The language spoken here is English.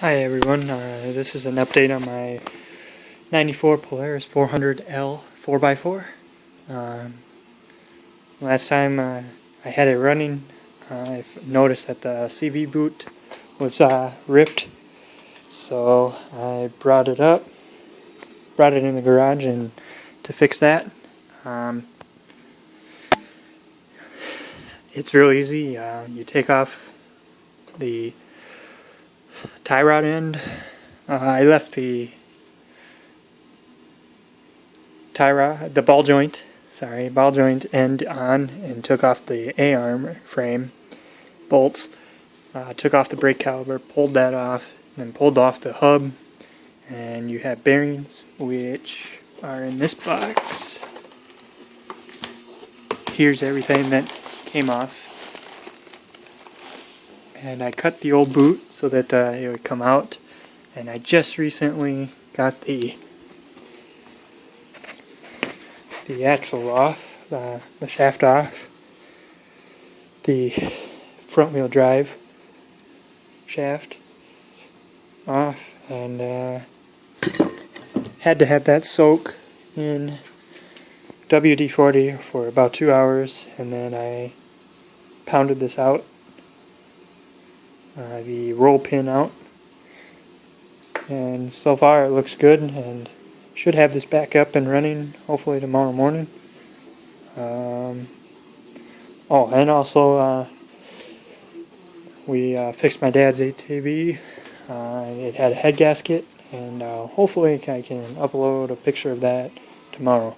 Hi everyone, this is an update on my 94 Polaris 400L 4x4. Last time I had it running, I've noticed that the CV boot was ripped, so I brought it in the garage and to fix that. It's real easy. You take off the tie rod end. I left the ball joint end on and took off the A-arm frame bolts. Took off the brake caliper, pulled that off, then pulled off the hub, and you have bearings which are in this box. Here's everything that came off. And I cut the old boot so that it would come out, and I just recently got the axle off, the shaft off, the front wheel drive shaft off, and had to have that soak in WD-40 for about 2 hours, and then I pounded this out. The roll pin out, and so far it looks good, and should have this back up and running hopefully tomorrow morning. And also we fixed my dad's ATV. It had a head gasket, and hopefully I can upload a picture of that tomorrow.